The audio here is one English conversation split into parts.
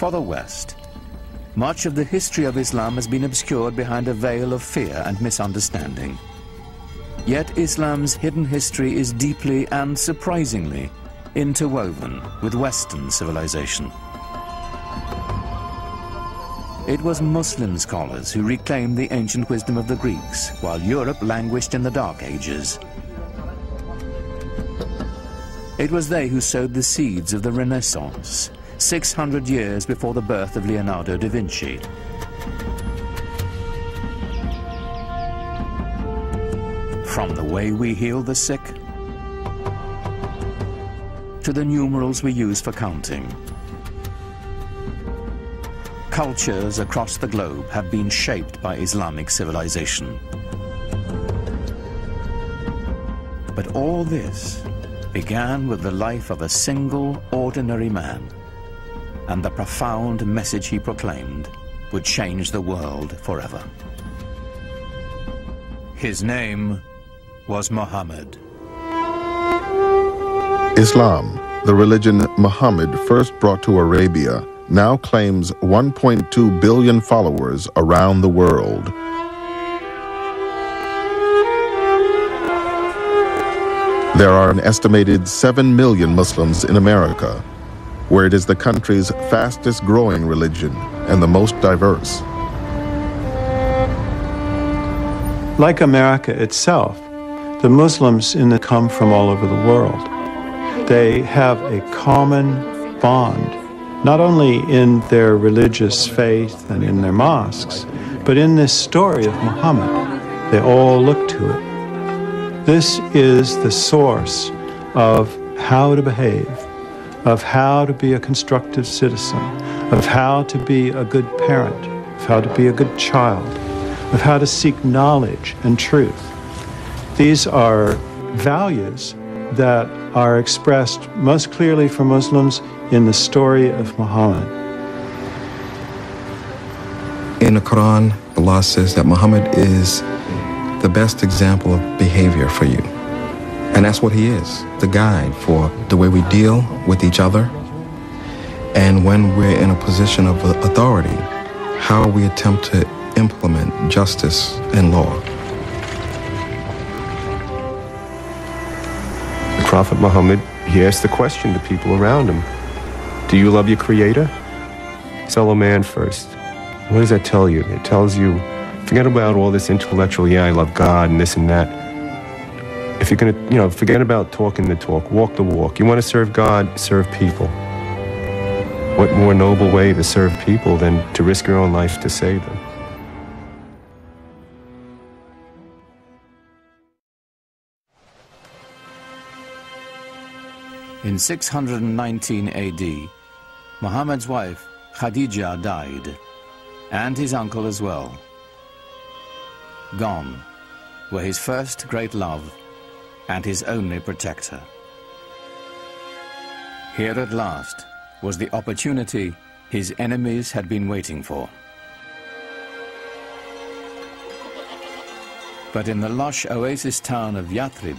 for the West, much of the history of Islam has been obscured behind a veil of fear and misunderstanding. Yet Islam's hidden history is deeply and surprisingly interwoven with Western civilization. It was Muslim scholars who reclaimed the ancient wisdom of the Greeks, while Europe languished in the Dark Ages. It was they who sowed the seeds of the Renaissance, 600 years before the birth of Leonardo da Vinci. From the way we heal the sick, to the numerals we use for counting. Cultures across the globe have been shaped by Islamic civilization. But all this began with the life of a single, ordinary man, and the profound message he proclaimed would change the world forever. His name was Muhammad. Islam, the religion Muhammad first brought to Arabia, now claims 1.2 billion followers around the world. There are an estimated 7 million Muslims in America, where it is the country's fastest growing religion and the most diverse. Like America itself, the Muslims come from all over the world. They have a common bond, not only in their religious faith and in their mosques, but in this story of Muhammad. They all look to it. This is the source of how to behave, of how to be a constructive citizen, of how to be a good parent, of how to be a good child, of how to seek knowledge and truth. These are values that are expressed most clearly for Muslims in the story of Muhammad. In the Quran, Allah says that Muhammad is the best example of behavior for you. And that's what he is, the guide for the way we deal with each other. And when we're in a position of authority, how we attempt to implement justice and law. The Prophet Muhammad, he asked the question to people around him, do you love your Creator? Fellow man first. What does that tell you? It tells you, forget about all this intellectual, yeah, I love God and this and that. If you're gonna, forget about talking the talk, walk the walk. You want to serve God, serve people. What more noble way to serve people than to risk your own life to save them? In 619 AD, Muhammad's wife, Khadija, died, and his uncle as well. Gone were his first great love and his only protector. Here at last was the opportunity his enemies had been waiting for. But in the lush oasis town of Yathrib,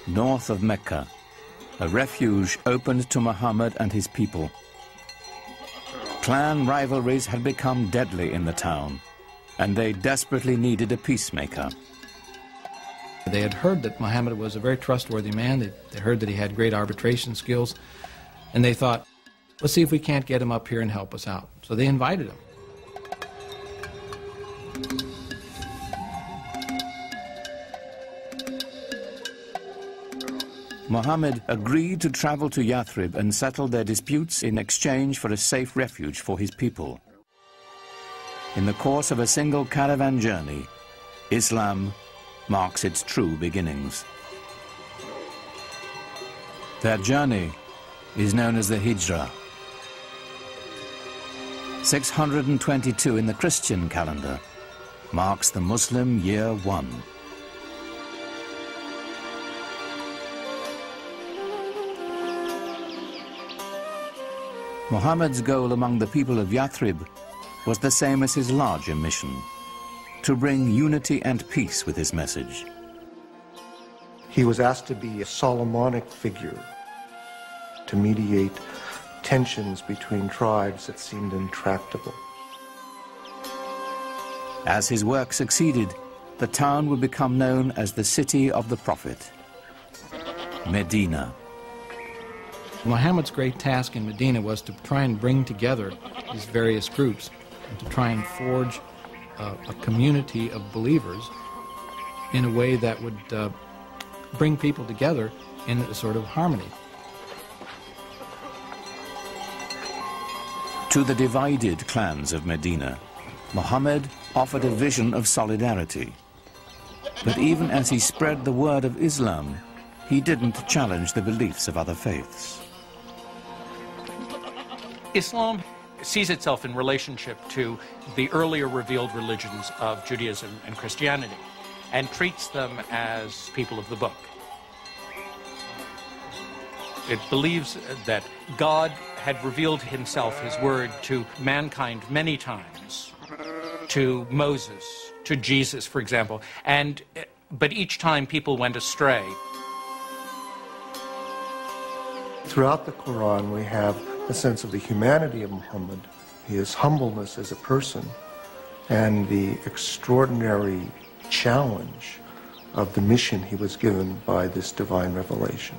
north of Mecca, a refuge opened to Muhammad and his people. Clan rivalries had become deadly in the town, and they desperately needed a peacemaker. They had heard that Muhammad was a very trustworthy man. They heard that he had great arbitration skills, and they thought, let's see if we can't get him up here and help us out. So they invited him. Muhammad agreed to travel to Yathrib and settle their disputes in exchange for a safe refuge for his people. In the course of a single caravan journey, Islam marks its true beginnings. Their journey is known as the Hijrah. 622 in the Christian calendar marks the Muslim year 1. Muhammad's goal among the people of Yathrib was the same as his larger mission, to bring unity and peace with his message. He was asked to be a Solomonic figure, to mediate tensions between tribes that seemed intractable. As his work succeeded, the town would become known as the City of the Prophet, Medina. Muhammad's great task in Medina was to try and bring together these various groups and to try and forge a community of believers in a way that would bring people together in a sort of harmony. To the divided clans of Medina, Muhammad offered a vision of solidarity. But even as he spread the word of Islam, he didn't challenge the beliefs of other faiths. Islam sees itself in relationship to the earlier revealed religions of Judaism and Christianity and treats them as people of the book. It believes that God had revealed himself, his word, to mankind many times, to Moses, to Jesus, for example, but each time people went astray. Throughout the Quran, we have a sense of the humanity of Muhammad, his humbleness as a person, and the extraordinary challenge of the mission he was given by this divine revelation.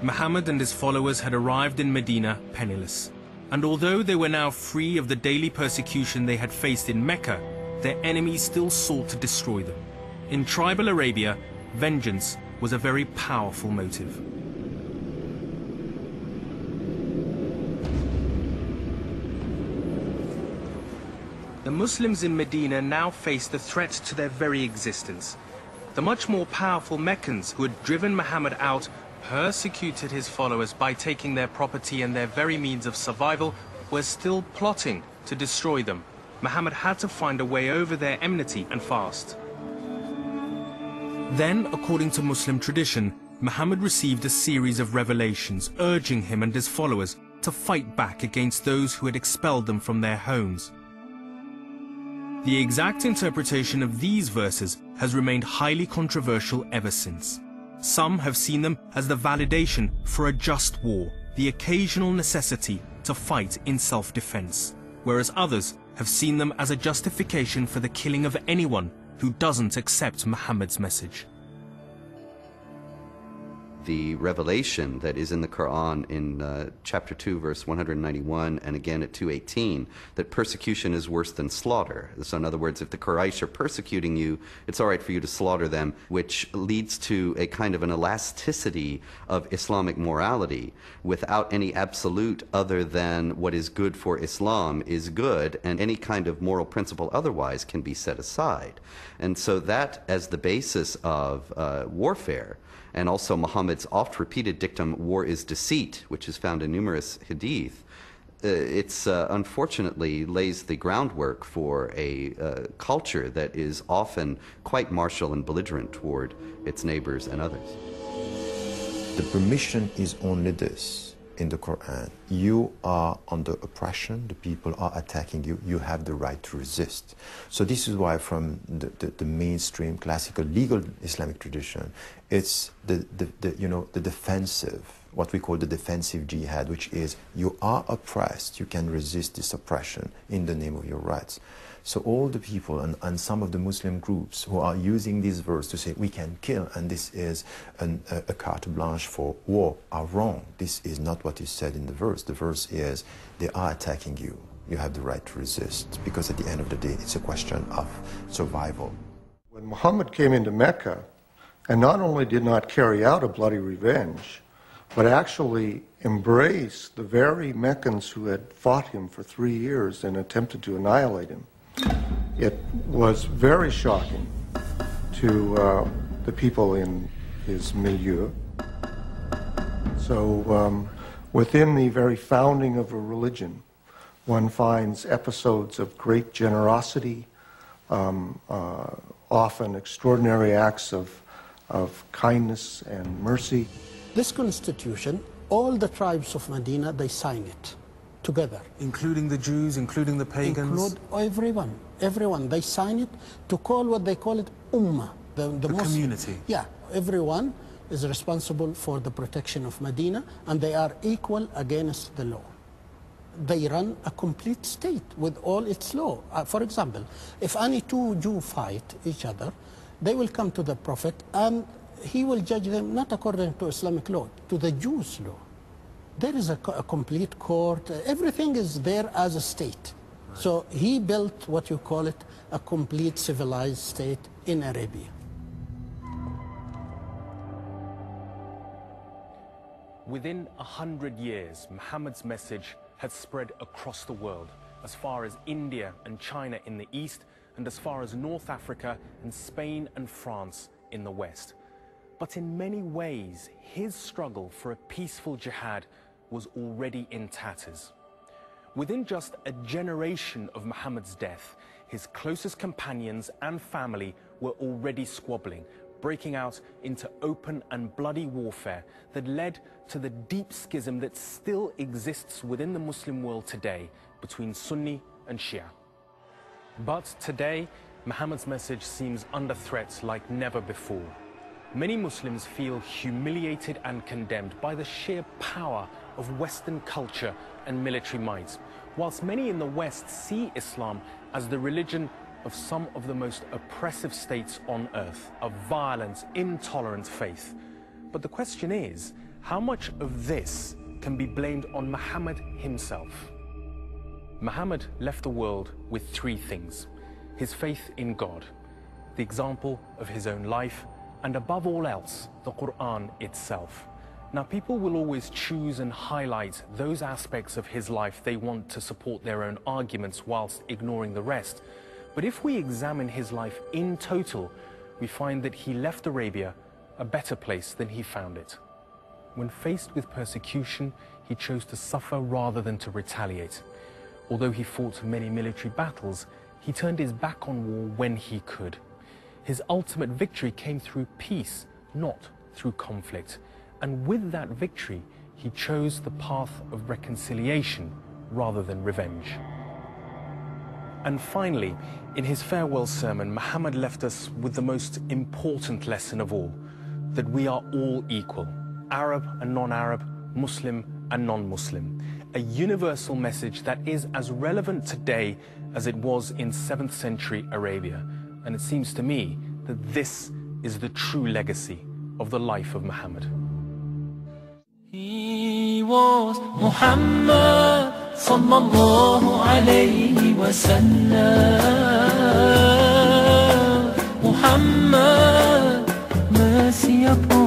Muhammad and his followers had arrived in Medina penniless, and although they were now free of the daily persecution they had faced in Mecca, their enemies still sought to destroy them. In tribal Arabia, vengeance was a very powerful motive. The Muslims in Medina now faced a threat to their very existence. The much more powerful Meccans who had driven Muhammad out persecuted his followers by taking their property and their very means of survival, were still plotting to destroy them. Muhammad had to find a way over their enmity and fast. Then, according to Muslim tradition, Muhammad received a series of revelations urging him and his followers to fight back against those who had expelled them from their homes. The exact interpretation of these verses has remained highly controversial ever since. Some have seen them as the validation for a just war, the occasional necessity to fight in self-defense, whereas others have seen them as a justification for the killing of anyone who doesn't accept Muhammad's message. The revelation that is in the Quran in chapter 2, verse 191, and again at 218, that persecution is worse than slaughter. So in other words, if the Quraysh are persecuting you, it's all right for you to slaughter them, which leads to a kind of an elasticity of Islamic morality without any absolute other than what is good for Islam is good, and any kind of moral principle otherwise can be set aside. And so that as the basis of warfare, and also Muhammad's oft-repeated dictum, war is deceit, which is found in numerous hadith, it's unfortunately lays the groundwork for a culture that is often quite martial and belligerent toward its neighbors and others. The permission is only this in the Quran. You are under oppression, the people are attacking you, you have the right to resist. So this is why from the mainstream classical legal Islamic tradition, it's the defensive, what we call the defensive jihad, which is you are oppressed, you can resist this oppression in the name of your rights. So all the people and some of the Muslim groups who are using this verse to say we can kill and this is a carte blanche for war are wrong. This is not what is said in the verse. The verse is they are attacking you. You have the right to resist, because at the end of the day it's a question of survival. When Muhammad came into Mecca and not only did not carry out a bloody revenge, but actually embraced the very Meccans who had fought him for 3 years and attempted to annihilate him, it was very shocking to the people in his milieu. So within the very founding of a religion, one finds episodes of great generosity, often extraordinary acts of kindness and mercy. This constitution, all the tribes of Medina, they sign it together. Including the Jews, including the pagans? Include everyone. They sign it to call what they call it Ummah. The community. Yeah, everyone is responsible for the protection of Medina, and they are equal against the law. They run a complete state with all its law. For example, if any two Jews fight each other, they will come to the Prophet and he will judge them not according to Islamic law, to the Jews' law. There is a complete court. Everything is there as a state. Right. So he built what you call it a complete civilized state in Arabia. Within 100 years, Muhammad's message had spread across the world, as far as India and China in the east, and as far as North Africa and Spain and France in the west. But in many ways, his struggle for a peaceful jihad was already in tatters. Within just a generation of Muhammad's death, his closest companions and family were already squabbling, breaking out into open and bloody warfare that led to the deep schism that still exists within the Muslim world today between Sunni and Shia. But today, Muhammad's message seems under threat like never before. Many Muslims feel humiliated and condemned by the sheer power of Western culture and military might, whilst many in the West see Islam as the religion of some of the most oppressive states on earth, a violent, intolerant faith. But the question is, how much of this can be blamed on Muhammad himself? Muhammad left the world with three things: his faith in God, the example of his own life, and above all else, the Quran itself. Now, people will always choose and highlight those aspects of his life they want to support their own arguments whilst ignoring the rest. But if we examine his life in total, we find that he left Arabia a better place than he found it. When faced with persecution, he chose to suffer rather than to retaliate. Although he fought many military battles, he turned his back on war when he could. His ultimate victory came through peace, not through conflict. And with that victory, he chose the path of reconciliation rather than revenge. And finally, in his farewell sermon, Muhammad left us with the most important lesson of all, that we are all equal, Arab and non-Arab, Muslim and non-Muslim, a universal message that is as relevant today as it was in 7th century Arabia. And it seems to me that this is the true legacy of the life of Muhammad. He was Muhammad sallallahu alayhi wa sallam. Muhammad, mercy upon